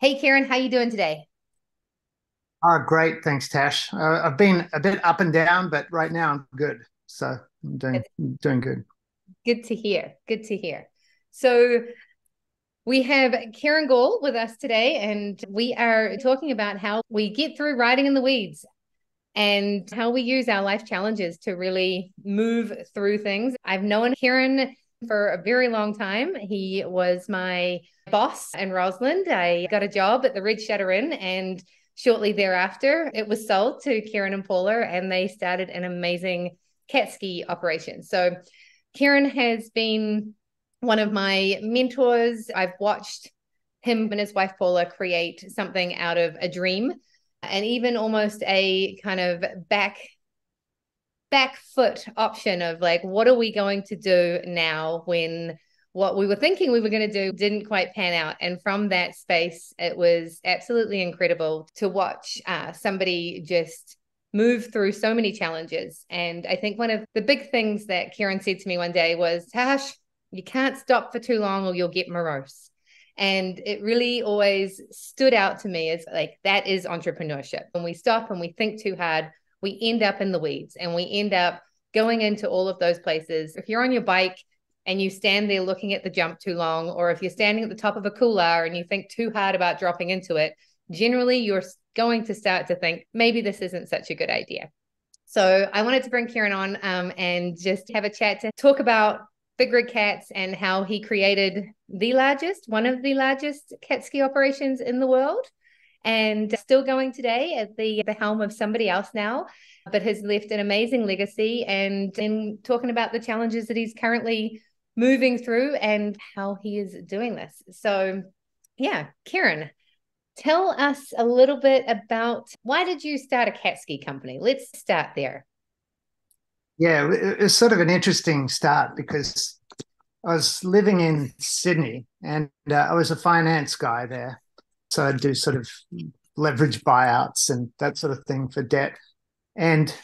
Hey Kieren, how you doing today? Oh, great. Thanks, Tash. I've been a bit up and down, but right now I'm good. So I'm Good, doing good. good to hear. Good to hear. So we have Kieren Gaul with us today, and we are talking about how we get through riding in the weeds and how we use our life challenges to really move through things. I've known Kieren for a very long time. He was my boss in Roseland. I got a job at the Red Shutter Inn, and shortly thereafter, it was sold to Kieren and Paula, and they started an amazing cat ski operation. So Kieren has been one of my mentors. I've watched him and his wife Paula create something out of a dream and even almost a kind of back foot option of like, what are we going to do now when what we were thinking we were going to do didn't quite pan out. And from that space, it was absolutely incredible to watch somebody just move through so many challenges. And I think one of the big things that Kieren said to me one day was, Tash, you can't stop for too long or you'll get morose. And it really always stood out to me as like, that is entrepreneurship. When we stop and we think too hard, we end up in the weeds and we end up going into all of those places. If you're on your bike and you stand there looking at the jump too long, or if you're standing at the top of a couloir and you think too hard about dropping into it, generally you're going to start to think maybe this isn't such a good idea. So I wanted to bring Kieren on and just have a chat to talk about Big Rig Cats and how he created one of the largest cat ski operations in the world, and still going today at the helm of somebody else now, but has left an amazing legacy. And in talking about the challenges that he's currently moving through and how he is doing this. So, yeah, Kieren, tell us a little bit about why did you start a cat ski company? Let's start there. Yeah, it was sort of an interesting start because I was living in Sydney and I was a finance guy there. So I'd do sort of leverage buyouts and that sort of thing for debt. And,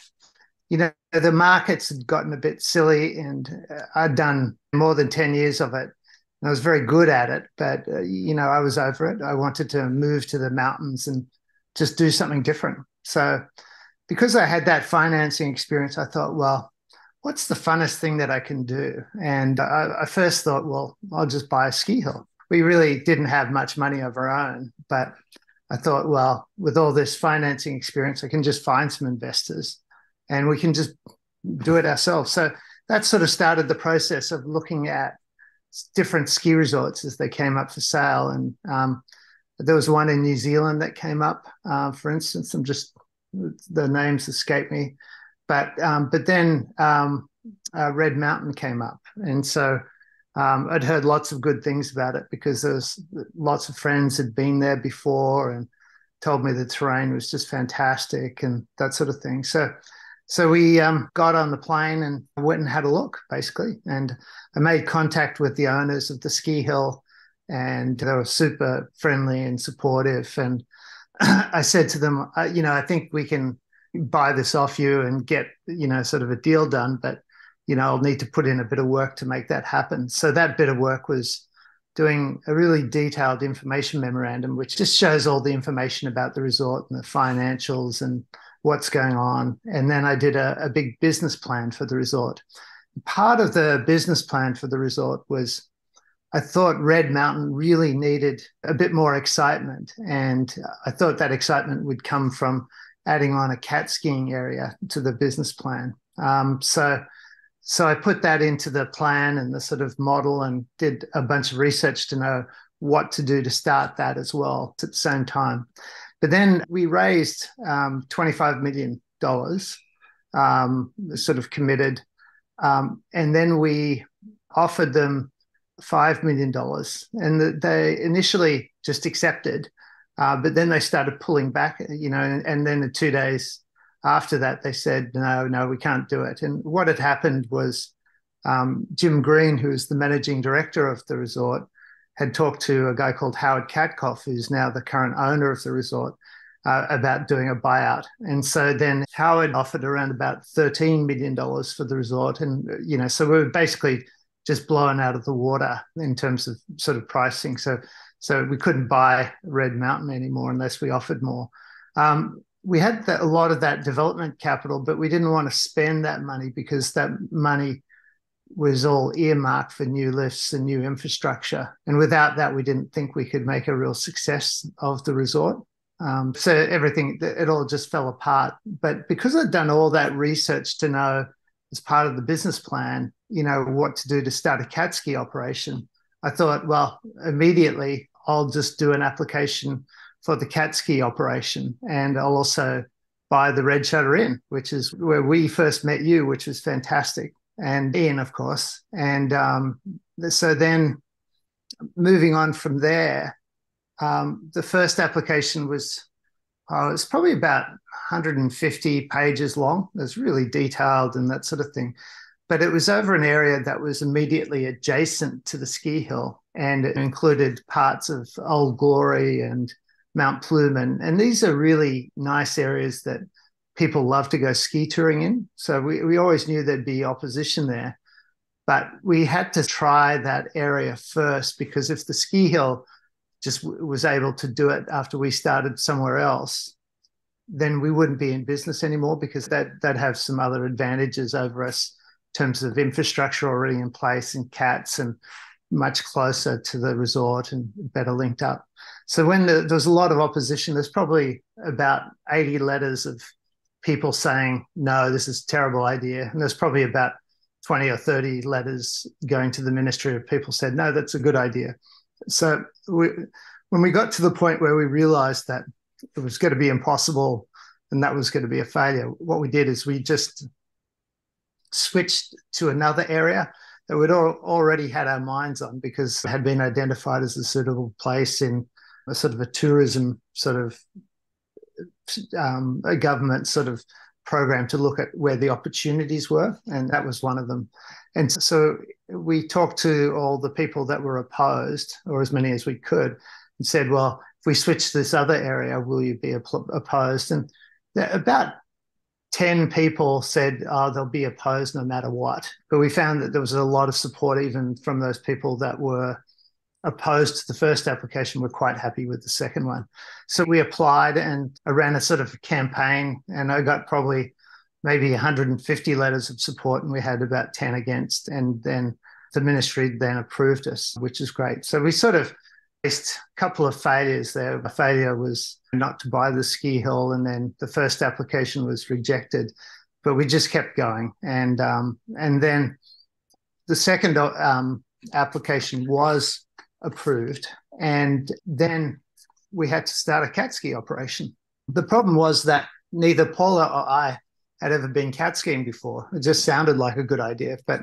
the markets had gotten a bit silly and I'd done more than 10 years of it. And I was very good at it, but, I was over it. I wanted to move to the mountains and just do something different. So because I had that financing experience, I thought, well, what's the funnest thing that I can do? And I first thought, well, I'll just buy a ski hill. We really didn't have much money of our own, but I thought, well, with all this financing experience, I can just find some investors and we can just do it ourselves. So that sort of started the process of looking at different ski resorts as they came up for sale. And there was one in New Zealand that came up, for instance. The names escape me, but then Red Mountain came up, and so I'd heard lots of good things about it because there was lots of friends had been there before and told me the terrain was just fantastic and that sort of thing. So we got on the plane and went and had a look, basically. And I made contact with the owners of the ski hill, and they were super friendly and supportive. And I said to them, I think we can buy this off you and get, sort of a deal done, but, I'll need to put in a bit of work to make that happen. So that bit of work was doing a really detailed information memorandum, which just shows all the information about the resort and the financials and what's going on. And then I did a big business plan for the resort. Part of the business plan for the resort was I thought Red Mountain really needed a bit more excitement. And I thought that excitement would come from adding on a cat skiing area to the business plan. So I put that into the plan and the sort of model and did a bunch of research to know what to do to start that as well at the same time. But then we raised $25 million, sort of committed. And then we offered them $5 million. And they initially just accepted, but then they started pulling back, and then in 2 days after that, they said, no, we can't do it. And what had happened was Jim Green, who is the managing director of the resort, had talked to a guy called Howard Katkoff, who's now the current owner of the resort, about doing a buyout. And so then Howard offered around about $13 million for the resort. And, so we were basically just blown out of the water in terms of sort of pricing. So So we couldn't buy Red Mountain anymore unless we offered more. We had a lot of that development capital, but we didn't want to spend that money because that money was all earmarked for new lifts and new infrastructure. And without that, we didn't think we could make a real success of the resort. So everything, it all just fell apart. But because I'd done all that research to know as part of the business plan, what to do to start a cat ski operation, I thought, well, immediately I'll just do an application for the cat ski operation. And I'll also buy the Red Shutter Inn, which is where we first met you, which was fantastic. And Ian, of course. And so then moving on from there, the first application was it's probably about 150 pages long. It was really detailed and that sort of thing. But it was over an area that was immediately adjacent to the ski hill, and it included parts of Old Glory and Mount Plume. And these are really nice areas that people love to go ski touring in. So we always knew there'd be opposition there. But we had to try that area first, because if the ski hill just was able to do it after we started somewhere else, then we wouldn't be in business anymore, because that'd have some other advantages over us in terms of infrastructure already in place and cats, and much closer to the resort and better linked up. So when there was a lot of opposition, there's probably about 80 letters of people saying, no, this is a terrible idea. And there's probably about 20 or 30 letters going to the ministry of people said, no, that's a good idea. So when we got to the point where we realized that it was going to be impossible and that was going to be a failure, what we did is we just switched to another area that we'd already had our minds on, because it had been identified as a suitable place in a sort of a tourism sort of a government sort of program to look at where the opportunities were, and that was one of them. And so we talked to all the people that were opposed, or as many as we could, and said, well, if we switch to this other area, will you be opposed? And about 10 people said, oh, they'll be opposed no matter what. But we found that there was a lot of support even from those people that were opposed to the first application, were quite happy with the second one. So we applied, and I ran a sort of campaign, and I got probably maybe 150 letters of support, and we had about 10 against. And then the ministry then approved us, which is great. So we sort of faced a couple of failures there. A failure was not to buy the ski hill, and then the first application was rejected, but we just kept going. And then the second application was approved, and then we had to start a cat ski operation. The problem was that neither Paula or I had ever been cat skiing before. It just sounded like a good idea, but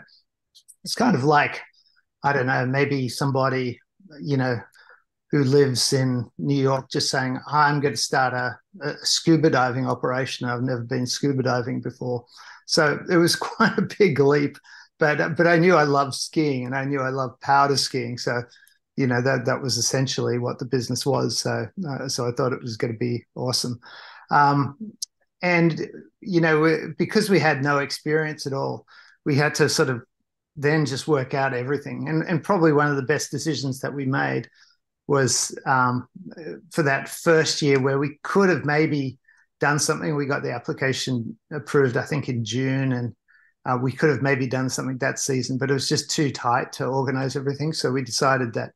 it's kind of like, I don't know, maybe somebody, who lives in New York just saying, I'm going to start a scuba diving operation. I've never been scuba diving before. So it was quite a big leap, but I knew I loved skiing, and I knew I loved powder skiing. So that was essentially what the business was. So I thought it was going to be awesome. And because we had no experience at all, we had to sort of then just work out everything. And probably one of the best decisions that we made was for that first year, where we could have maybe done something. We got the application approved, I think, in June, and we could have maybe done something that season, but it was just too tight to organize everything. So we decided that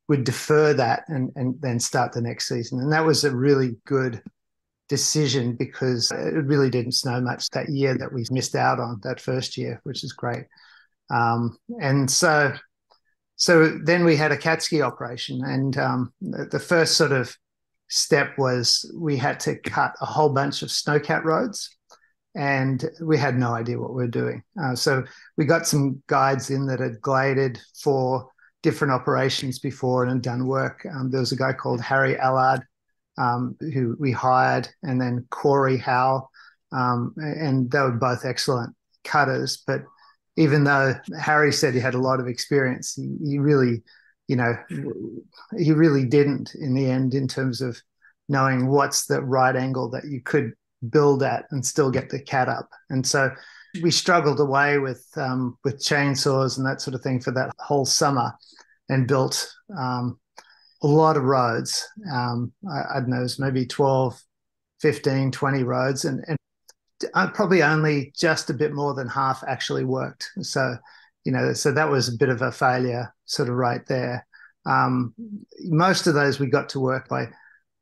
we'd defer that and then start the next season. And that was a really good decision, because it really didn't snow much that year that we missed out on that first year, which is great. And so then we had a cat ski operation, and the first sort of step was we had to cut a whole bunch of snowcat roads, and we had no idea what we were doing. So we got some guides in that had gladed for different operations before and had done work. There was a guy called Harry Allard who we hired, and then Corey Howe, and they were both excellent cutters. But even though Harry said he had a lot of experience, he really didn't in the end, in terms of knowing what's the right angle that you could build at and still get the cat up. And so we struggled away with chainsaws and that sort of thing for that whole summer, and built a lot of roads. I don't know, it was maybe 12, 15, 20 roads, and probably only just a bit more than half actually worked. So, so that was a bit of a failure sort of right there. Most of those we got to work by,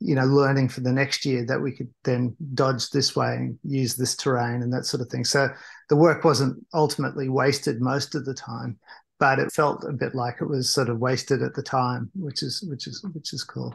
learning for the next year that we could then dodge this way and use this terrain and that sort of thing. So the work wasn't ultimately wasted most of the time, but it felt a bit like it was sort of wasted at the time, which is cool.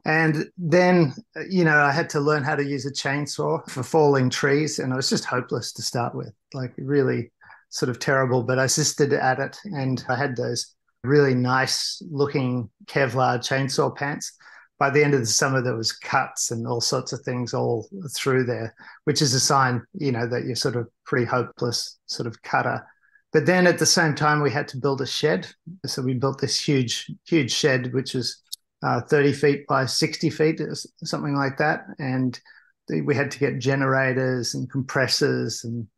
And then, I had to learn how to use a chainsaw for falling trees, and it was just hopeless to start with, like really sort of terrible, but I assisted at it. And I had those really nice looking Kevlar chainsaw pants. By the end of the summer, there was cuts and all sorts of things all through there, which is a sign, that you're sort of pretty hopeless sort of cutter. But then at the same time, we had to build a shed. So we built this huge, huge shed, which was 30 feet by 60 feet, something like that. And we had to get generators and compressors and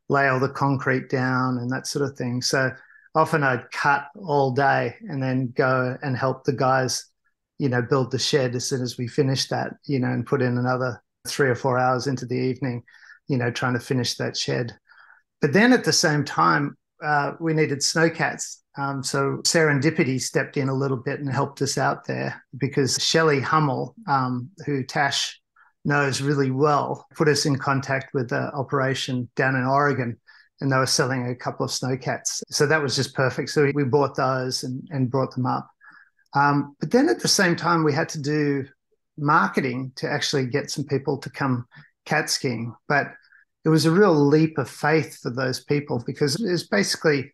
lay all the concrete down and that sort of thing. So often I'd cut all day and then go and help the guys, build the shed as soon as we finished that, and put in another 3 or 4 hours into the evening, trying to finish that shed. But then at the same time, we needed snowcats. So serendipity stepped in a little bit and helped us out there, because Shelley Hummel, who Tash knows really well, put us in contact with the operation down in Oregon, and they were selling a couple of snowcats. So that was just perfect. So we bought those and brought them up. But then at the same time, we had to do marketing to actually get some people to come cat skiing. But it was a real leap of faith for those people, because it was basically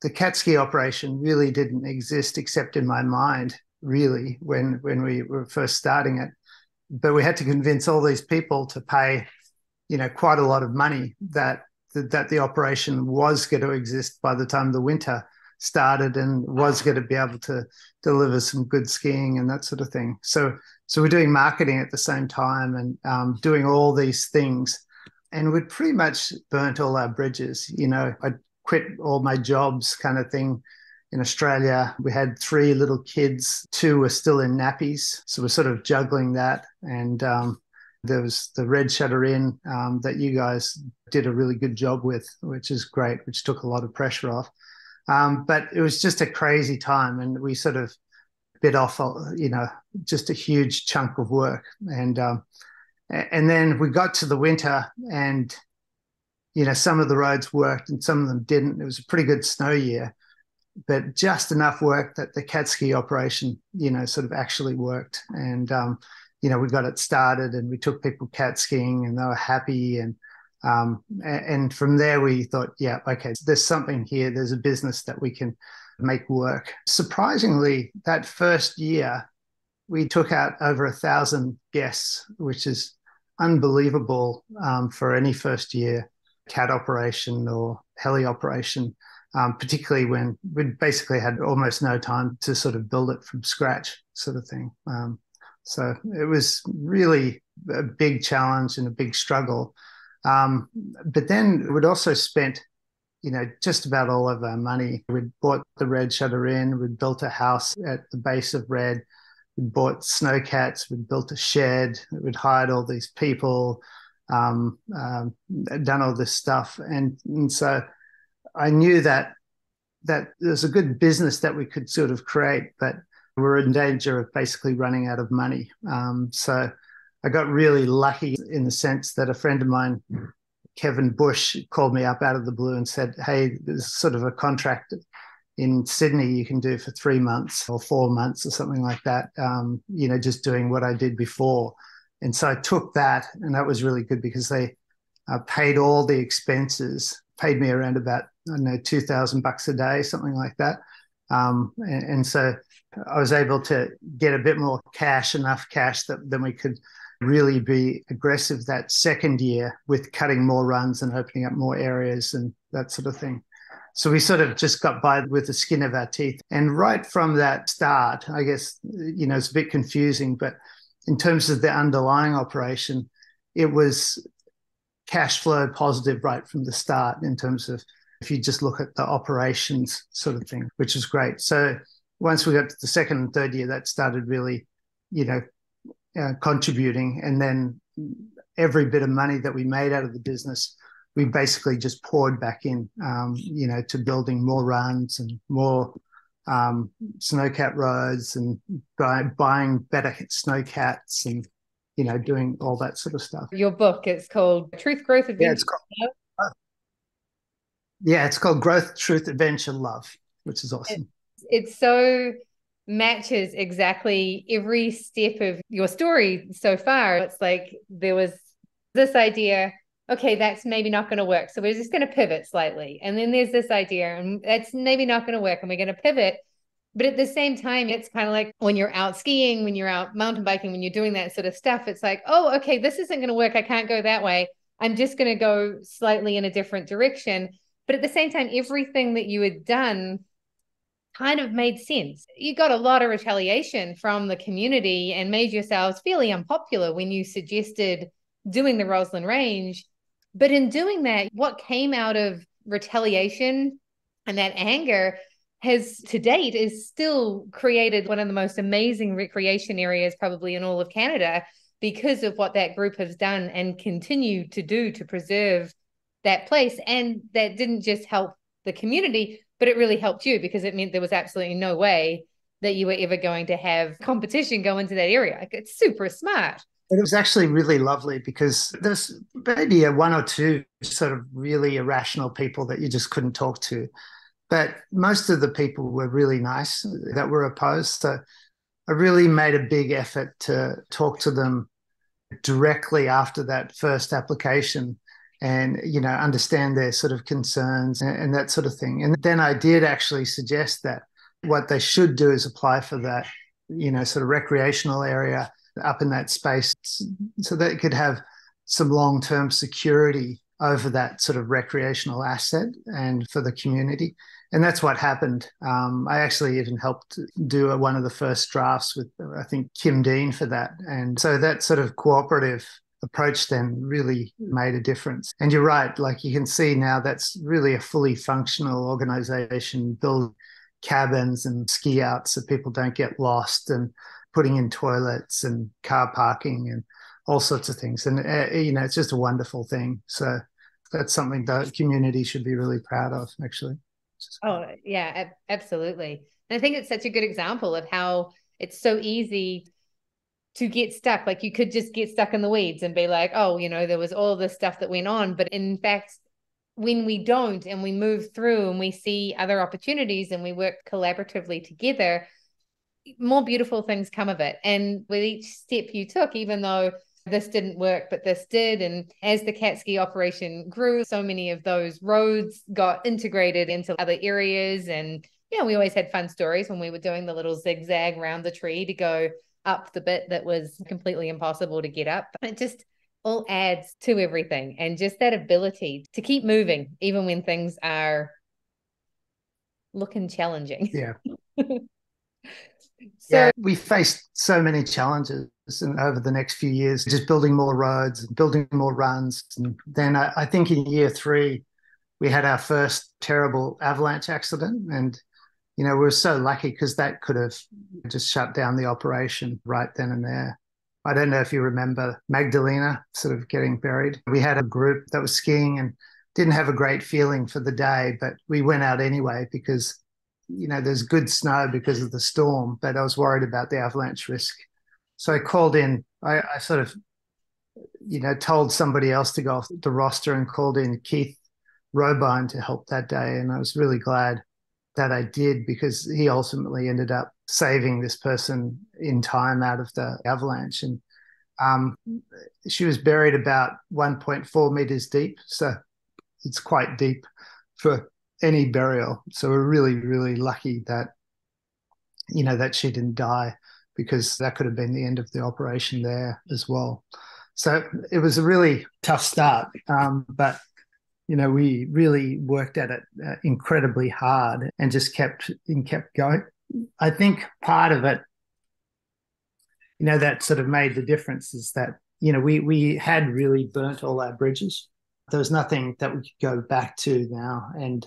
the cat ski operation really didn't exist except in my mind, really, when we were first starting it. But we had to convince all these people to pay, quite a lot of money that the operation was going to exist by the time the winter started and was going to be able to deliver some good skiing and that sort of thing. So we're doing marketing at the same time and doing all these things. And we'd pretty much burnt all our bridges. I'd quit all my jobs kind of thing in Australia. We had 3 little kids. 2 were still in nappies. So we're sort of juggling that. And there was the Red Shutter Inn that you guys did a really good job with, which is great, which took a lot of pressure off. But it was just a crazy time, and we sort of bit off, just a huge chunk of work. And then we got to the winter, and, some of the roads worked and some of them didn't. It was a pretty good snow year, but just enough work that the cat ski operation, sort of actually worked. And, we got it started and we took people cat skiing and they were happy. And from there we thought, yeah, okay, there's something here. There's a business that we can make work. Surprisingly, that first year, we took out over 1,000 guests, which is unbelievable for any first year cat operation or heli operation, particularly when we basically had almost no time to sort of build it from scratch, sort of thing. So it was really a big challenge and a big struggle. But then we'd also spent, just about all of our money. We'd bought the Red Shutter Inn, we'd built a house at the base of Red, we'd bought snowcats, we'd built a shed, we'd hired all these people, done all this stuff. And so I knew that there's a good business that we could sort of create, but we were in danger of basically running out of money. So I got really lucky in the sense that a friend of mine, Kevin Bush, called me up out of the blue and said, hey, there's sort of a contract in Sydney you can do for 3 months or 4 months or something like that, just doing what I did before. And so I took that, and that was really good because they paid all the expenses, paid me around about, I don't know, $2,000 a day, something like that. And so I was able to get a bit more cash, enough cash that then we could really be aggressive that second year with cutting more runs and opening up more areas and that sort of thing. So we sort of just got by with the skin of our teeth. And right from that start, I guess, it's a bit confusing, but in terms of the underlying operation, it was cash flow positive right from the start in terms of if you just look at the operations sort of thing, which is great. So once we got to the second and third year, that started really, contributing. And then every bit of money that we made out of the business, we basically just poured back in, to building more runs and more snowcat roads and buying better snowcats and, doing all that sort of stuff. Your book, it's called Truth, Growth, Adventure. It's called Growth, Truth, Adventure, Love, which is awesome. It so matches exactly every step of your story so far. It's like there was this idea, okay, that's maybe not going to work, so we're just going to pivot slightly. And then there's this idea, and that's maybe not going to work, and we're going to pivot. But at the same time, it's kind of like when you're out skiing, when you're out mountain biking, when you're doing that sort of stuff, it's like, oh, okay, this isn't going to work. I can't go that way. I'm just going to go slightly in a different direction. But at the same time, everything that you had done kind of made sense. You got a lot of retaliation from the community and made yourselves fairly unpopular when you suggested doing the Roslyn Range. But in doing that, what came out of retaliation and that anger has to date is still created one of the most amazing recreation areas probably in all of Canada because of what that group has done and continue to do to preserve that place. And that didn't just help the community, but it really helped you because it meant there was absolutely no way that you were ever going to have competition go into that area. Like, it's super smart. It was actually really lovely because there's maybe one or two sort of really irrational people that you just couldn't talk to. But most of the people were really nice that were opposed. So I really made a big effort to talk to them directly after that first application and, understand their sort of concerns and that sort of thing. And then I did actually suggest that what they should do is apply for that, sort of recreational area up in that space so that it could have some long-term security over that sort of recreational asset and for the community. And that's what happened. I actually even helped do one of the first drafts with, I think, Kim Dean for that. And so that sort of cooperative approach then really made a difference. And you're right, like you can see now that's really a fully functional organization, build cabins and ski outs so people don't get lost and putting in toilets and car parking and all sorts of things. And, it's just a wonderful thing. So that's something the community should be really proud of, actually. Oh, yeah, absolutely. And I think it's such a good example of how it's so easy to get stuck. Like, you could just get stuck in the weeds and be like, oh, there was all this stuff that went on. But in fact, when we don't and we move through and we see other opportunities and we work collaboratively together, more beautiful things come of it. And with each step you took, even though this didn't work, but this did. And as the cat ski operation grew, so many of those roads got integrated into other areas. And, we always had fun stories when we were doing the little zigzag around the tree to go up the bit that was completely impossible to get up. It just all adds to everything. And just that ability to keep moving, even when things are looking challenging. Yeah. So we faced so many challenges over the next few years, just building more roads and building more runs. And then I think in year 3, we had our first terrible avalanche accident. And, we were so lucky because that could have just shut down the operation right then and there. I don't know if you remember Magdalena sort of getting buried. We had a group that was skiing and didn't have a great feeling for the day, but we went out anyway because there's good snow because of the storm, but I was worried about the avalanche risk. So I called in, I sort of, told somebody else to go off the roster and called in Keith Robine to help that day. And I was really glad that I did because he ultimately ended up saving this person in time out of the avalanche. And she was buried about 1.4 meters deep. So it's quite deep for any burial. So we're really, really lucky that, that she didn't die because that could have been the end of the operation there as well. So it was a really tough start, but, we really worked at it incredibly hard and just kept going. I think part of it, that sort of made the difference is that, we had really burnt all our bridges. There was nothing that we could go back to now. And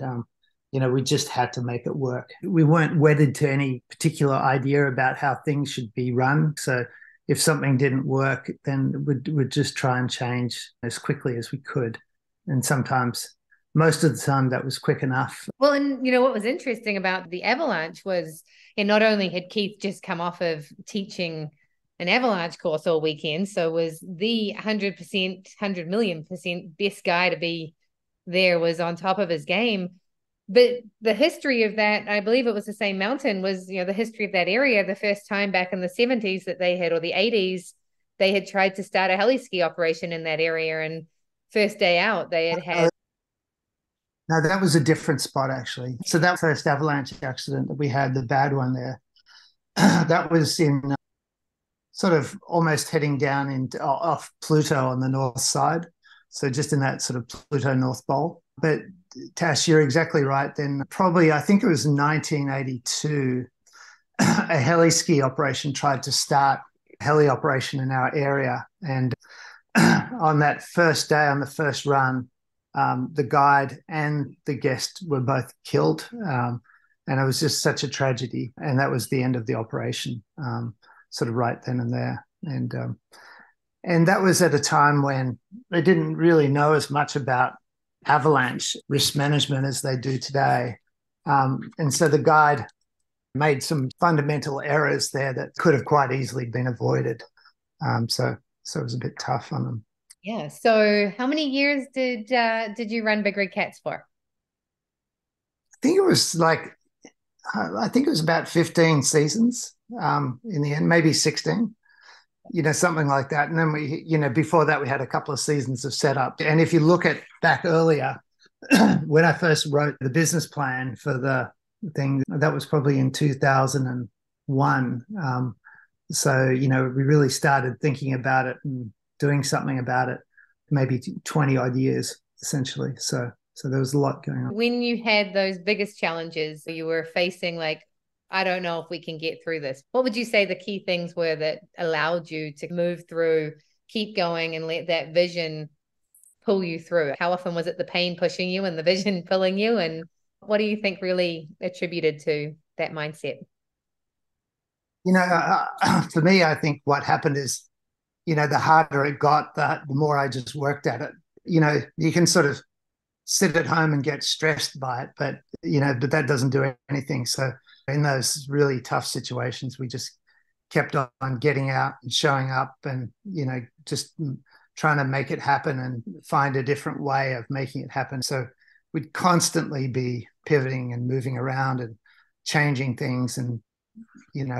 we just had to make it work. We weren't wedded to any particular idea about how things should be run. So if something didn't work, then we'd just try and change as quickly as we could. And sometimes, most of the time, that was quick enough. Well, and what was interesting about the avalanche was, not only had Keith just come off of teaching an avalanche course all weekend, so was the 100%, 100 million% best guy to be there, was on top of his game. But the history of that, I believe it was the same mountain, was, the history of that area, the first time back in the 70s that they had, or the 80s, they had tried to start a heli ski operation in that area. And first day out, they had. No, that was a different spot, actually. So that first avalanche accident that we had, the bad one there, that was in sort of almost heading down off Pluto on the north side. So just in that sort of Pluto North Pole. But Tash, you're exactly right. Then probably, I think it was 1982, a heli ski operation tried to start a heli operation in our area. And on that first day, on the first run, the guide and the guest were both killed. And it was just such a tragedy. And that was the end of the operation, sort of right then and there. And that was at a time when they didn't really know as much about avalanche risk management as they do today. And so the guide made some fundamental errors there that could have quite easily been avoided. So it was a bit tough on them. Yeah. So how many years did you run Big Red Cats for? I think it was about 15 seasons in the end, maybe 16. Something like that. And then we, before that, we had a couple of seasons of setup. And if you look at back earlier, when I first wrote the business plan for the thing, that was probably in 2001. So, we really started thinking about it and doing something about it, maybe 20 odd years, essentially. So there was a lot going on. When you had those biggest challenges, you were facing I don't know if we can get through this, what would you say the key things were that allowed you to move through, keep going, and let that vision pull you through? How often was it the pain pushing you and the vision pulling you? And what do you think really attributed to that mindset? For me, I think what happened is, the harder it got, the more I just worked at it. You can sort of sit at home and get stressed by it, but that doesn't do anything. So in those really tough situations, we just kept on getting out and showing up and, just trying to make it happen and find a different way of making it happen. So we'd constantly be pivoting and moving around and changing things and,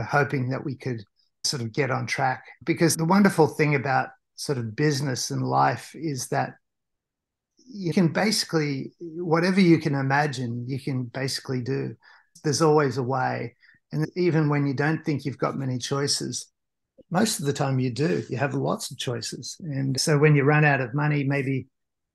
hoping that we could sort of get on track. Because the wonderful thing about sort of business and life is that you can basically, whatever you can imagine, you can basically do. There's always a way. And even when you don't think you've got many choices, most of the time you do. You have lots of choices. And so when you run out of money, maybe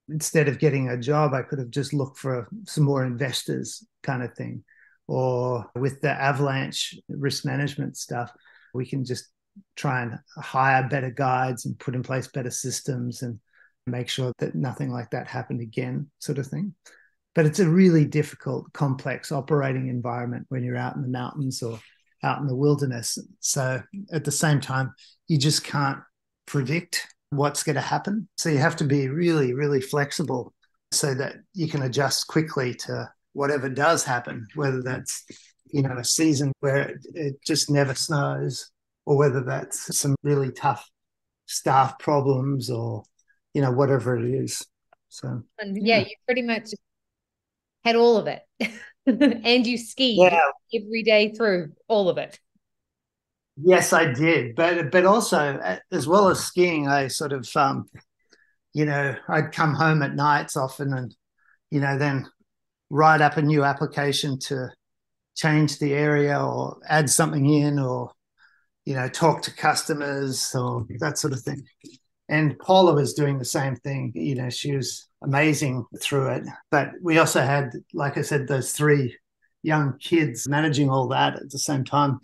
instead of getting a job, I could have just looked for some more investors kind of thing. Or with the avalanche risk management stuff, we can just try and hire better guides and put in place better systems and make sure that nothing like that happened again, sort of thing. But it's a really difficult, complex operating environment when you're out in the mountains or out in the wilderness. So at the same time, you just can't predict what's going to happen. So you have to be really, really flexible so that you can adjust quickly to whatever does happen, whether that's, a season where it just never snows, or whether that's some really tough staff problems or, whatever it is. So, yeah, you pretty much had all of it. And you skied every day through all of it. Yes, I did. But also, as well as skiing, I sort of, I'd come home at nights often and, then write up a new application to change the area or add something in or, talk to customers or that sort of thing. And Paula was doing the same thing. She was amazing through it. But we also had, like I said, those 3 young kids. Managing all that at the same time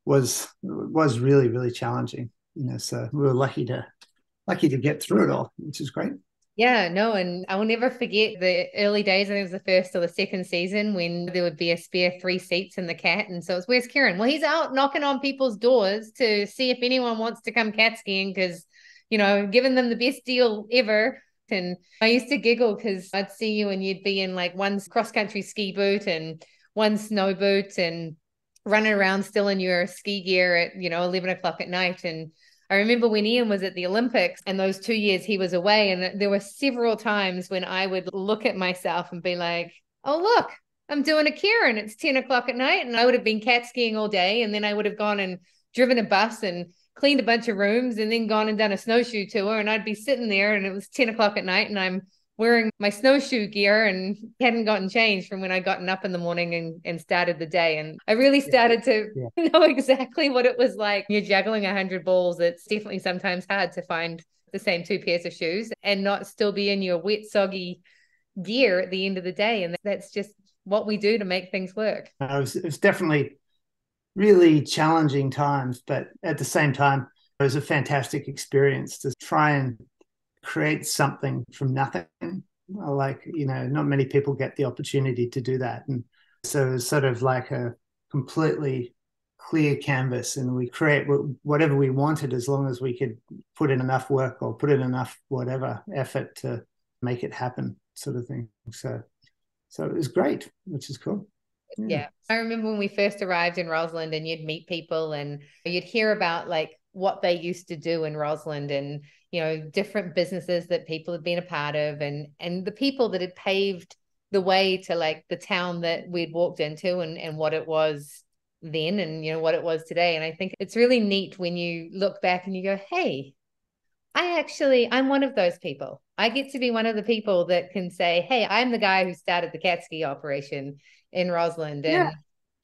was really, really challenging. So we were lucky to get through it all, which is great. Yeah, no, and I will never forget the early days. I think it was the first or the second season when there would be a spare three seats in the cat. And so it's, where's Kieren? Well, he's out knocking on people's doors to see if anyone wants to come cat skiing because, giving them the best deal ever. And I used to giggle because I'd see you and you'd be in like one cross country ski boot and one snow boot and running around still in your ski gear at, 11 o'clock at night. And I remember when Ian was at the Olympics and those 2 years he was away, and there were several times when I would look at myself and be like, oh, look, I'm doing a Kieren. It's 10 o'clock at night. And I would have been cat skiing all day. And then I would have gone and driven a bus and cleaned a bunch of rooms and then gone and done a snowshoe tour. And I'd be sitting there and it was 10 o'clock at night and I'm wearing my snowshoe gear and hadn't gotten changed from when I gotten up in the morning and started the day. And I really started to know exactly what it was like. You're juggling 100 balls. It's definitely sometimes hard to find the same two pairs of shoes and not still be in your wet, soggy gear at the end of the day. And that's just what we do to make things work. It was definitely really challenging times, but at the same time, it was a fantastic experience to try and create something from nothing. Like, not many people get the opportunity to do that. And so it was sort of like a completely clear canvas, and we create whatever we wanted as long as we could put in enough work or put in enough whatever effort to make it happen, sort of thing. So it was great, which is cool. Yeah. I remember when we first arrived in Roseland and you'd meet people and you'd hear about like what they used to do in Roseland and, different businesses that people had been a part of and the people that had paved the way to like the town that we'd walked into and what it was then and, what it was today. And I think it's really neat when you look back and you go, hey, I'm one of those people. I get to be one of the people that can say, hey, I'm the guy who started the cat ski operation in Roseland. And,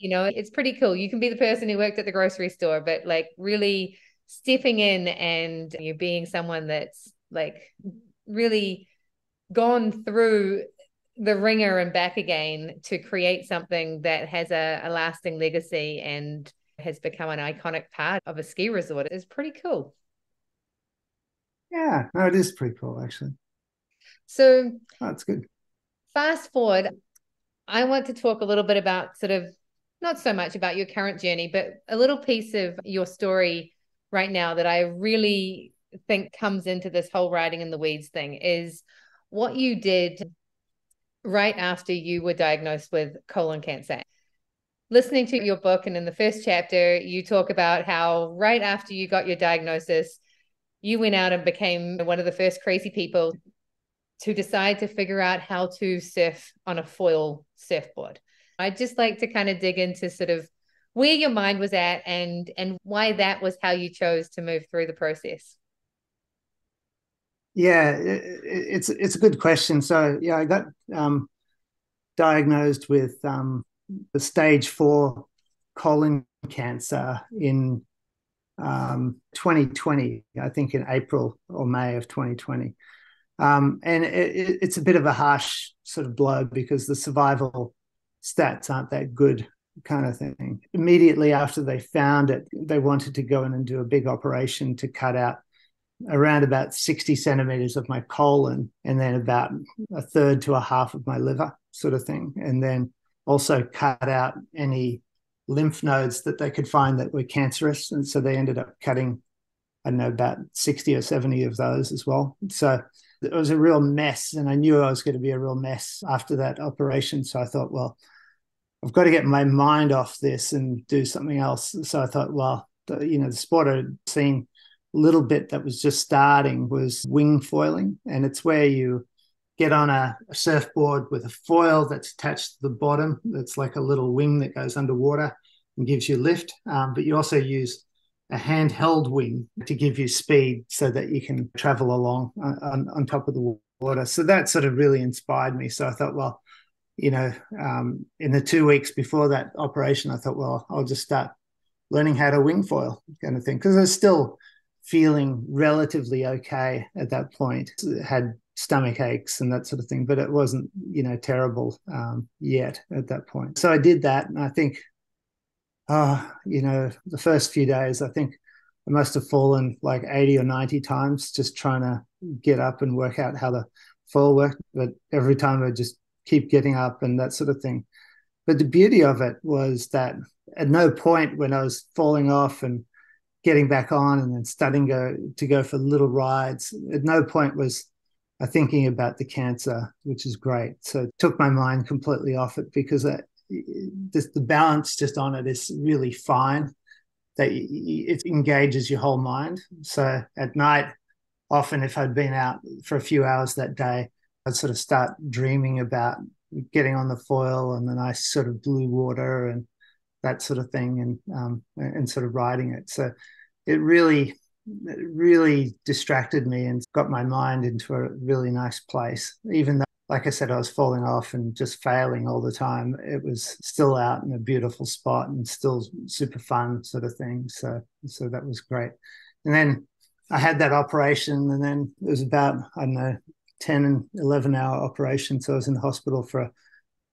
it's pretty cool. You can be the person who worked at the grocery store, but like really stepping in and you being someone that's like really gone through the ringer and back again to create something that has a lasting legacy and has become an iconic part of a ski resort is pretty cool. Yeah, no, it is pretty cool, actually. So that's good. Fast forward, I want to talk a little bit about sort of not so much about your current journey, but a little piece of your story right now that I really think comes into this whole riding in the weeds thing is what you did right after you were diagnosed with colon cancer. Listening to your book, and in the first chapter, you talk about how right after you got your diagnosis, you went out and became one of the first crazy people to decide to figure out how to surf on a foil surfboard. I'd just like to kind of dig into sort of where your mind was at and why that was how you chose to move through the process. Yeah, it's a good question. So yeah, I got diagnosed with the stage 4 colon cancer in 2020, I think in April or May of 2020. And it's a bit of a harsh sort of blow because the survival stats aren't that good, kind of thing. Immediately after they found it, they wanted to go in and do a big operation to cut out around about 60 centimeters of my colon and then about a third to a half of my liver, sort of thing. And then also cut out any lymph nodes that they could find that were cancerous. And so they ended up cutting, I don't know, about 60 or 70 of those as well. So it was a real mess. And I knew I was going to be a real mess after that operation. So I thought, well, I've got to get my mind off this and do something else. So I thought, well, the sport I'd seen a little bit that was just starting was wing foiling. And it's where you get on a surfboard with a foil that's attached to the bottom. That's like a little wing that goes underwater and gives you lift. But you also use a handheld wing to give you speed so that you can travel along on top of the water. So that sort of really inspired me. So I thought, well, in the 2 weeks before that operation, I thought, well, I'll just start learning how to wing foil, kind of thing, because I was still feeling relatively okay at that point. Had stomach aches and that sort of thing, but it wasn't, terrible yet at that point. So I did that, and I think, the first few days, I think I must have fallen like 80 or 90 times just trying to get up and work out how the foil worked, but every time I just keep getting up and that sort of thing. But the beauty of it was that at no point when I was falling off and getting back on and then starting to go for little rides, at no point was I thinking about the cancer, which is great. So it took my mind completely off it because the balance just on it is really fine. That it engages your whole mind. So at night, often if I'd been out for a few hours that day, I'd sort of start dreaming about getting on the foil and the nice sort of blue water and that sort of thing, and sort of riding it. So it really distracted me and got my mind into a really nice place. Even though, like I said, I was falling off and just failing all the time, it was still out in a beautiful spot and still super fun sort of thing. So that was great. And then I had that operation, and then it was about, I don't know, 10 and 11 hour operation. So I was in the hospital for a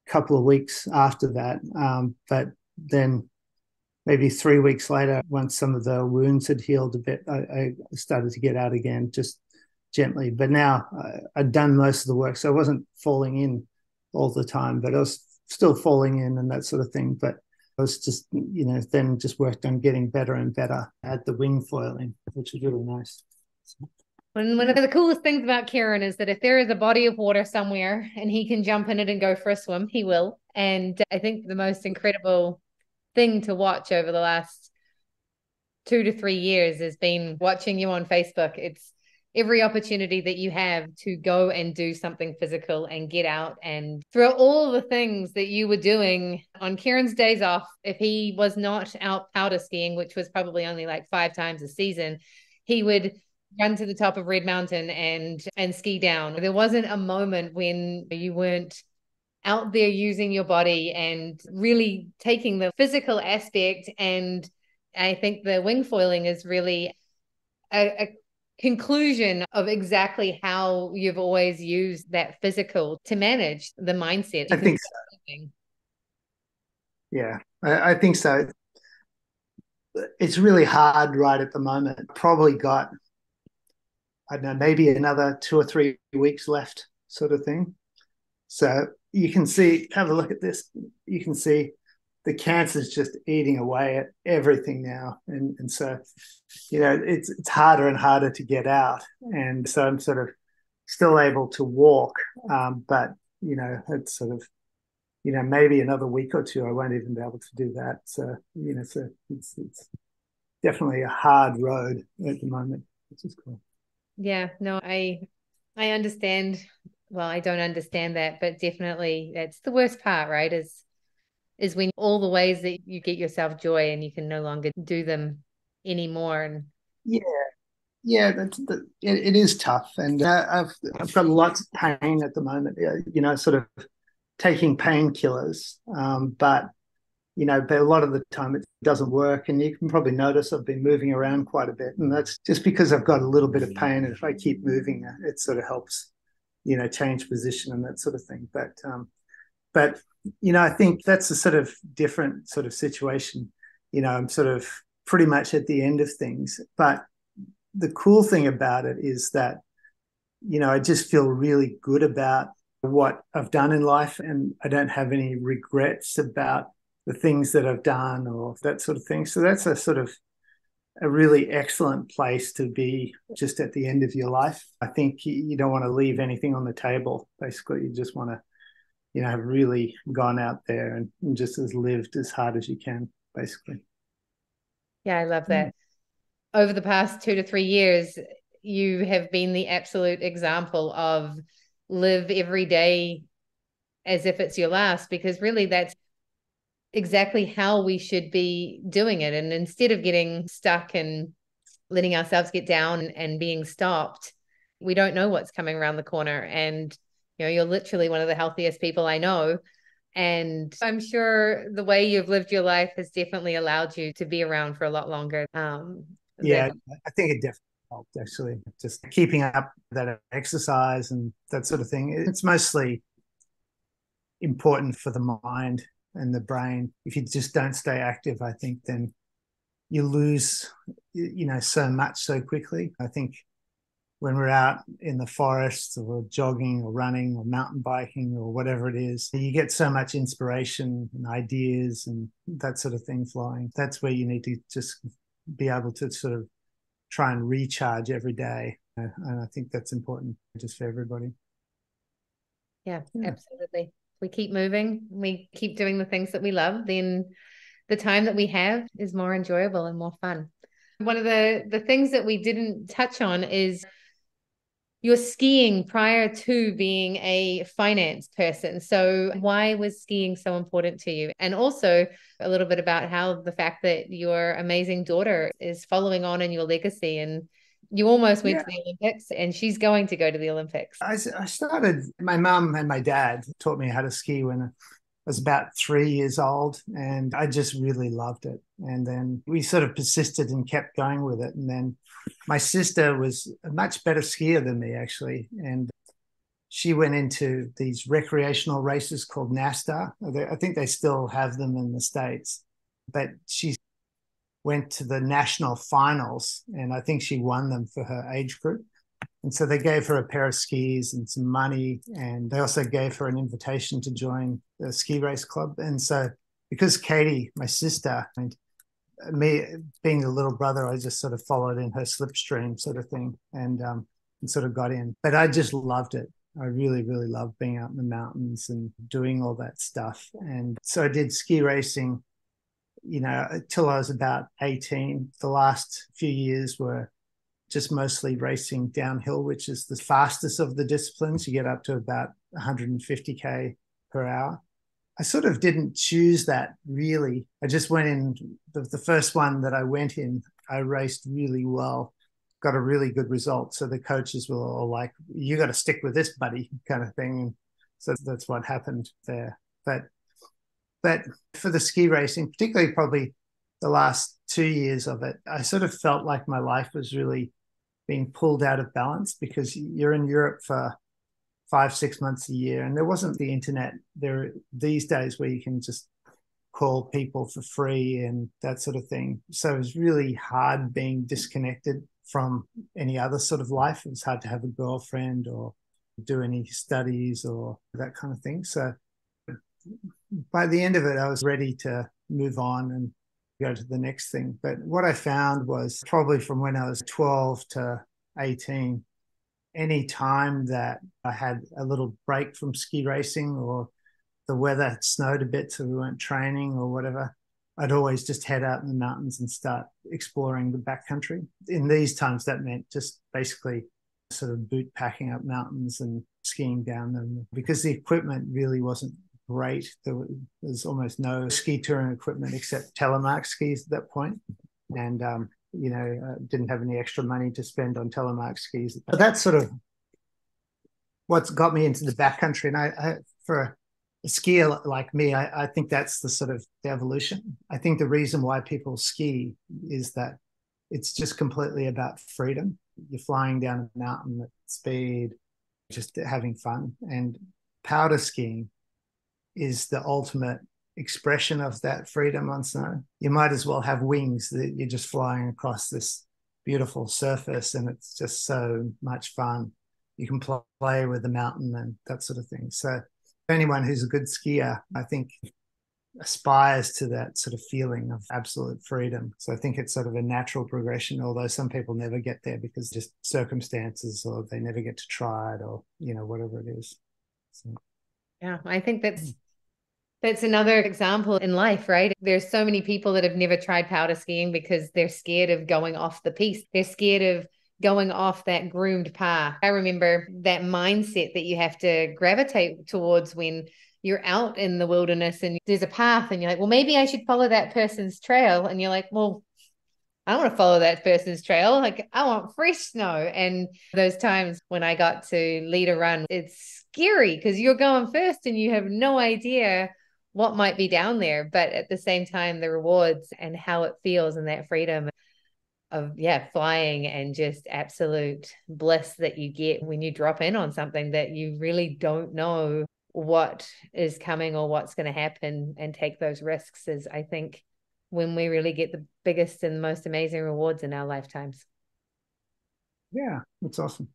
couple of weeks after that. But then maybe 3 weeks later, once some of the wounds had healed a bit, I started to get out again, just gently. But now I'd done most of the work, so I wasn't falling in all the time, but I was still falling in and that sort of thing. But I was just, then just worked on getting better and better at the wing foiling, which was really nice. And one of the coolest things about Kieren is that if there is a body of water somewhere and he can jump in it and go for a swim, he will. And I think the most incredible thing to watch over the last 2 to 3 years has been watching you on Facebook. It's every opportunity that you have to go and do something physical and get out, and through all the things that you were doing on Kieren's days off, if he was not out powder skiing, which was probably only like 5 times a season, he would run to the top of Red Mountain and ski down. There wasn't a moment when you weren't out there using your body and really taking the physical aspect. And I think the wing foiling is really a conclusion of exactly how you've always used that physical to manage the mindset. I think so. Yeah, I think so. It's really hard right at the moment. Probably got, I don't know, maybe another 2 or 3 weeks left, sort of thing. So you can see, have a look at this. You can see the cancer's just eating away at everything now. And so, it's harder and harder to get out. And so I'm sort of still able to walk. But, it's sort of, maybe another week or two, I won't even be able to do that. So, so it's definitely a hard road at the moment, which is cool. Yeah, no, I understand. Well, I don't understand that, but definitely that's the worst part, right? Is when all the ways that you get yourself joy and you can no longer do them anymore. And yeah, it is tough, and I've got lots of pain at the moment. Sort of taking painkillers, but a lot of the time it doesn't work, and you can probably notice I've been moving around quite a bit, and that's just because I've got a little bit of pain, and if I keep moving, it sort of helps, change position and that sort of thing. But I think that's a sort of different sort of situation. I'm sort of pretty much at the end of things, but the cool thing about it is that, I just feel really good about what I've done in life, and I don't have any regrets about the things that I've done or that sort of thing. So that's a sort of a really excellent place to be just at the end of your life. I think you don't want to leave anything on the table. Basically, you just want to, have really gone out there and just as lived as hard as you can, basically. Yeah, I love that. Over the past 2 to 3 years, you have been the absolute example of live every day as if it's your last, because really that's exactly how we should be doing it. And instead of getting stuck and letting ourselves get down and being stopped, we don't know what's coming around the corner. And, you're literally one of the healthiest people I know. And I'm sure the way you've lived your life has definitely allowed you to be around for a lot longer. Yeah, I think it definitely helped, actually. Just keeping up that exercise and that sort of thing. It's mostly important for the mind and the brain. If you just don't stay active, I think then you lose, so much so quickly. I think when we're out in the forest or jogging or running or mountain biking or whatever it is. You get so much inspiration and ideas and that sort of thing flowing. That's where you need to just be able to sort of try and recharge every day. And I think that's important just for everybody. Yeah, absolutely. We keep moving, we keep doing the things that we love, then the time that we have is more enjoyable and more fun. One of the things that we didn't touch on is your skiing prior to being a finance person. So why was skiing so important to you? And also a little bit about how the fact that your amazing daughter is following on in your legacy, and you almost went to the Olympics and she's going to go to the Olympics. I started, my mum and my dad taught me how to ski when I was about 3 years old, and I just really loved it. And then we sort of persisted and kept going with it. And then my sister was a much better skier than me, actually. And she went into these recreational races called NASTA. I think they still have them in the States. But she went to the national finals, and I think she won them for her age group. And so they gave her a pair of skis and some money, and they also gave her an invitation to join the ski race club. And so because Katie, my sister, and me being the little brother, I just sort of followed in her slipstream sort of thing, and sort of got in. But I just loved it. I really, really loved being out in the mountains and doing all that stuff. And so I did ski racing, till I was about 18. The last few years were just mostly racing downhill, which is the fastest of the disciplines. You get up to about 150k per hour. I sort of didn't choose that, really. I just went in. The first one that I went in, I raced really well, got a really good result. So the coaches were all like, you got to stick with this, buddy, kind of thing. And so that's what happened there. But for the ski racing, particularly probably the last 2 years of it, I sort of felt like my life was really being pulled out of balance, because you're in Europe for 5-6 months a year, and there wasn't the internet there these days where you can just call people for free and that sort of thing. So it was really hard being disconnected from any other sort of life. It was hard to have a girlfriend or do any studies or that kind of thing. So by the end of it, I was ready to move on and go to the next thing. But what I found was, probably from when I was 12 to 18, any time that I had a little break from ski racing, or the weather had snowed a bit so we weren't training or whatever, I'd always just head out in the mountains and start exploring the backcountry. In these times, that meant just basically sort of boot packing up mountains and skiing down them, because the equipment really wasn't great. There was almost no ski touring equipment except telemark skis at that point. And, didn't have any extra money to spend on telemark skis. But that's sort of what's got me into the backcountry. And I for a skier like me, I think that's the sort of the evolution. I think the reason why people ski is that it's just completely about freedom. You're flying down a mountain at speed, just having fun. And powder skiing is the ultimate expression of that freedom on snow. You might as well have wings, that you're just flying across this beautiful surface, and it's just so much fun. You can play with the mountain and that sort of thing. So anyone who's a good skier, I think, aspires to that sort of feeling of absolute freedom. So I think it's sort of a natural progression, although some people never get there because just circumstances, or they never get to try it, or whatever it is. So yeah, I think that's another example in life, right? There's so many people that have never tried powder skiing because they're scared of going off the piste. They're scared of going off that groomed path. I remember that mindset that you have to gravitate towards when you're out in the wilderness and there's a path and you're like, well, maybe I should follow that person's trail. And you're like, well, I don't want to follow that person's trail. Like, I want fresh snow. And those times when I got to lead a run, it's scary because you're going first and you have no idea what might be down there. But at the same time, the rewards and how it feels and that freedom of flying and just absolute bliss that you get when you drop in on something that you really don't know what is coming or what's going to happen, and take those risks is, I think, when we really get the biggest and most amazing rewards in our lifetimes. Yeah, It's awesome.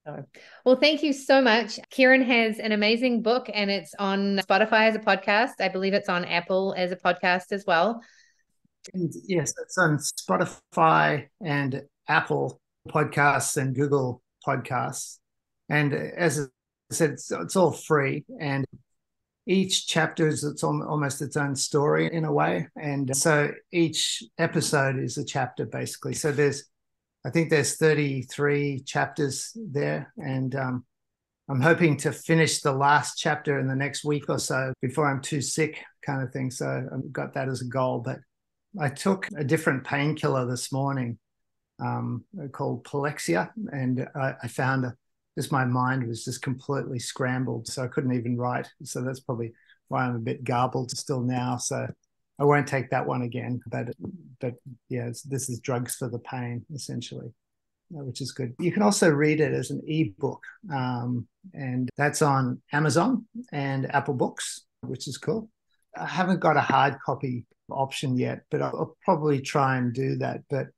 So, well, thank you so much. Kieren has an amazing book and it's on Spotify as a podcast. I believe it's on Apple as a podcast as well. And yes, it's on Spotify and Apple Podcasts and Google Podcasts. And as I said, it's all free. And each chapter is almost its own story in a way. And so each episode is a chapter, basically. So I think there's 33 chapters there. And I'm hoping to finish the last chapter in the next week or so before I'm too sick, kind of thing. So I've got that as a goal. But I took a different painkiller this morning called Polexia, and I found just my mind was just completely scrambled, so I couldn't even write. So that's probably why I'm a bit garbled still now. So I won't take that one again. But yeah, this is drugs for the pain, essentially, which is good. You can also read it as an ebook, and that's on Amazon and Apple Books, which is cool. I haven't got a hard copy option yet, but I'll probably try and do that. But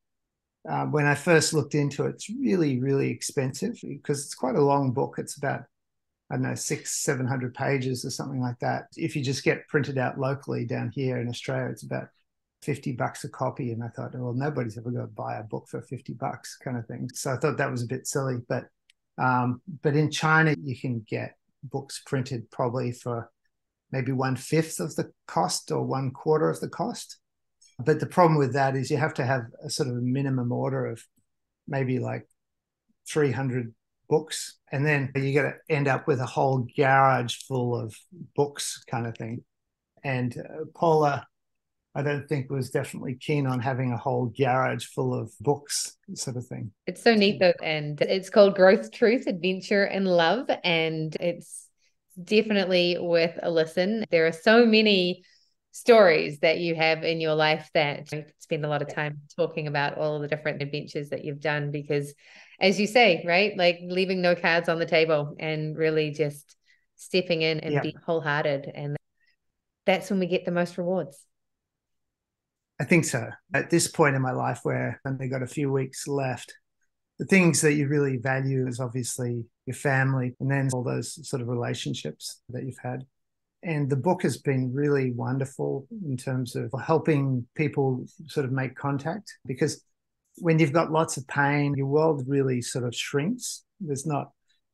when I first looked into it, it's really, really expensive because it's quite a long book. It's about, I don't know, 600-700 pages or something like that. If you just get printed out locally down here in Australia, it's about $50 a copy. And I thought, well, nobody's ever going to buy a book for $50 kind of thing. So I thought that was a bit silly. But in China, you can get books printed probably for maybe 1/5 of the cost or 1/4 of the cost. But the problem with that is you have to have a sort of a minimum order of maybe like 300 books. And then you got to end up with a whole garage full of books kind of thing. And Paula, I don't think was definitely keen on having a whole garage full of books sort of thing. It's so neat though. And it's called Growth, Truth, Adventure, and Love. And it's definitely worth a listen. There are so many stories that you have in your life that you could spend a lot of time talking about all of the different adventures that you've done, because as you say, right, like leaving no cards on the table and really just stepping in and being wholehearted. And that's when we get the most rewards. I think so. At this point in my life where I've only got a few weeks left, the things that you really value is obviously your family and then all those sort of relationships that you've had. And the book has been really wonderful in terms of helping people sort of make contact, because when you've got lots of pain, your world really sort of shrinks. There's not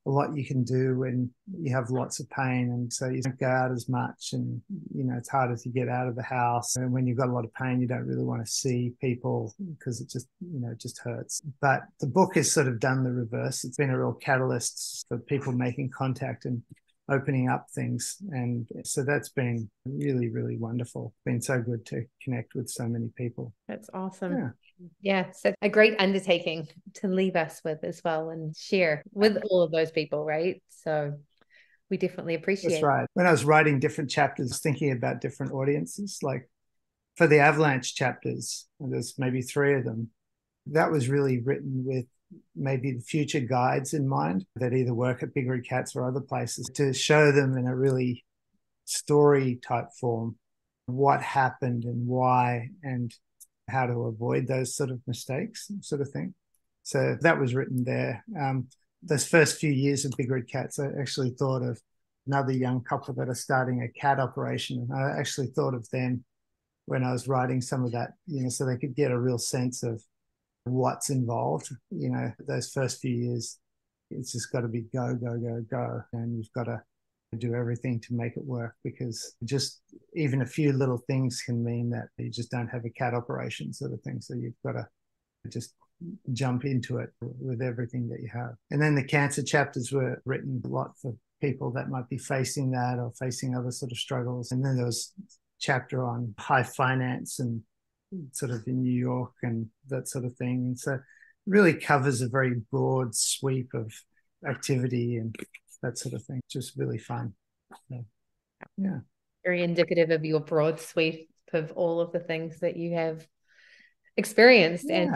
a lot you can do when you have lots of pain. And so you don't go out as much, and, it's harder to get out of the house. And when you've got a lot of pain, you don't really want to see people because it just, it just hurts. But the book has sort of done the reverse. It's been a real catalyst for people making contact and opening up things. And so that's been really, really wonderful. It's been so good to connect with so many people. That's awesome. Yeah, so a great undertaking to leave us with as well and share with all of those people, right? So we definitely appreciate it. That's right. When I was writing different chapters, thinking about different audiences, like for the avalanche chapters, there's maybe 3 of them, that was really written with maybe the future guides in mind that either work at Big Red Cats or other places, to show them in a really story type form what happened and why and how to avoid those sort of mistakes, sort of thing. So that was written there. Those first few years of Big Red Cats, I actually thought of another young couple that are starting a cat operation. And I actually thought of them when I was writing some of that, so they could get a real sense of what's involved. Those first few years, it's just got to be go, go, go, go. And you've got to do everything to make it work, because just even a few little things can mean that you just don't have a cat operation, sort of thing. So you've got to just jump into it with everything that you have. And then the cancer chapters were written a lot for people that might be facing that or facing other sort of struggles. And then there was a chapter on high finance and sort of in New York and that sort of thing. And so it really covers a very broad sweep of activity and that sort of thing. Just really fun. So, yeah. Very indicative of your broad sweep of all of the things that you have experienced. Yeah.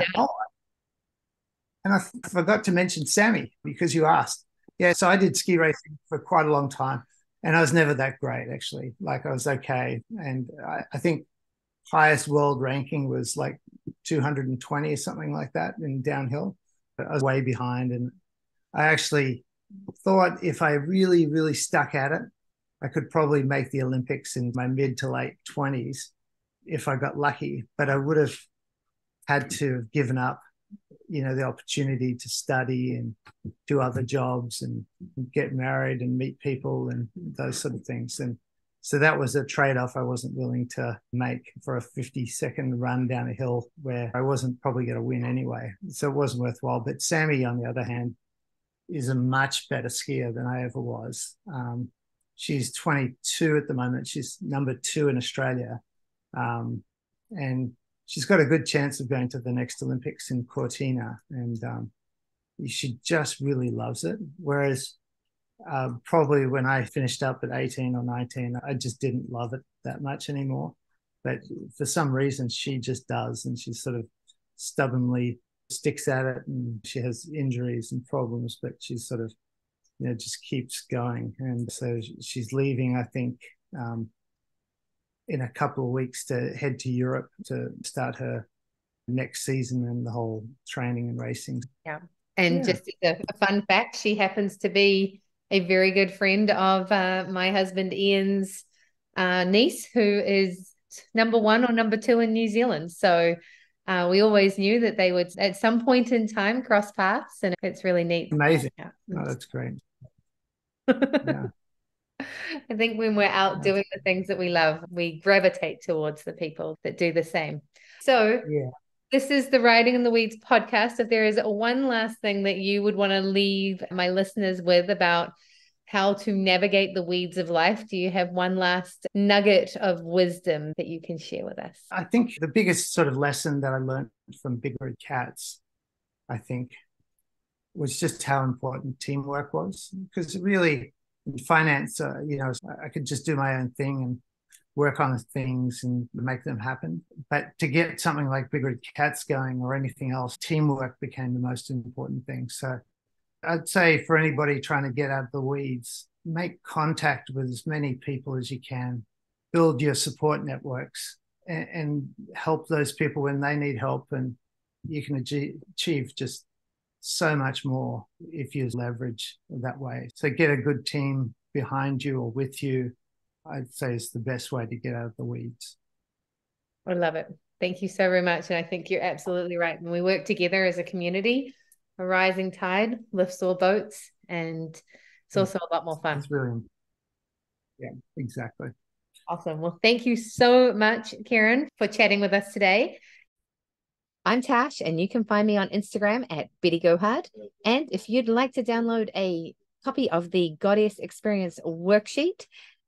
And I forgot to mention Sammy, because you asked. Yeah, so I did ski racing for quite a long time, and I was never that great, actually. Like, I was okay. And I think highest world ranking was like 220 or something like that in downhill. I was way behind. And I actually thought if I really, really stuck at it, I could probably make the Olympics in my mid to late 20s if I got lucky. But I would have had to have given up, the opportunity to study and do other jobs and get married and meet people and those sort of things. And so that was a trade-off I wasn't willing to make for a 50-second run down a hill where I wasn't probably going to win anyway. So it wasn't worthwhile. But Sammy, on the other hand, is a much better skier than I ever was. She's 22 at the moment. She's number 2 in Australia. And she's got a good chance of going to the next Olympics in Cortina. And she just really loves it. Whereas probably when I finished up at 18 or 19, I just didn't love it that much anymore. But for some reason, she just does. And she sort of stubbornly sticks at it, and she has injuries and problems, but she's sort of, just keeps going. And so she's leaving, I think, in a couple of weeks to head to Europe to start her next season and the whole training and racing. Yeah. And just a fun fact, she happens to be a very good friend of my husband Ian's niece, who is number 1 or number 2 in New Zealand. So we always knew that they would at some point in time cross paths, and it's really neat. Amazing. Yeah. Oh, that's great. Yeah. I think when we're out doing the things that we love, we gravitate towards the people that do the same. So this is the Riding in the Weeds podcast. If there is one last thing that you would want to leave my listeners with about how to navigate the weeds of life, do you have one last nugget of wisdom that you can share with us? I think the biggest sort of lesson that I learned from Big Red Cats, I think, was just how important teamwork was. Because really, in finance, I could just do my own thing and work on things and make them happen. But to get something like Big Red Cats going or anything else, teamwork became the most important thing. So I'd say for anybody trying to get out of the weeds, make contact with as many people as you can, build your support networks, and help those people when they need help. And you can achieve just so much more if you leverage that way. So get a good team behind you or with you, I'd say, is the best way to get out of the weeds. I love it. Thank you so very much. And I think you're absolutely right. When we work together as a community, a rising tide lifts all boats, and it's also a lot more fun. It's really, exactly. Awesome. Well, thank you so much, Kieren, for chatting with us today. I'm Tash, and you can find me on Instagram at Betty Gohard. And if you'd like to download a copy of the Goddess Experience worksheet,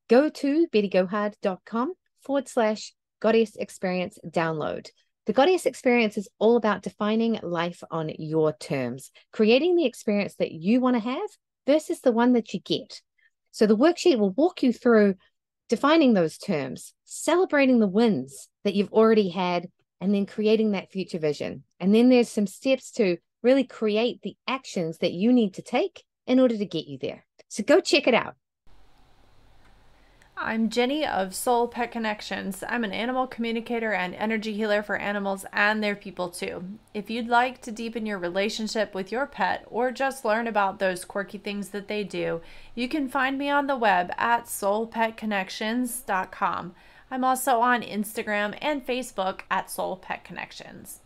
go to bettygohard.com/Goddess Experience download. The Goddess Experience is all about defining life on your terms, creating the experience that you want to have versus the one that you get. So the worksheet will walk you through defining those terms, celebrating the wins that you've already had, and then creating that future vision. And then there's some steps to really create the actions that you need to take in order to get you there. So go check it out. I'm Jenny of Soul Pet Connections. I'm an animal communicator and energy healer for animals and their people too. If you'd like to deepen your relationship with your pet or just learn about those quirky things that they do, you can find me on the web at soulpetconnections.com. I'm also on Instagram and Facebook at Soul Pet Connections.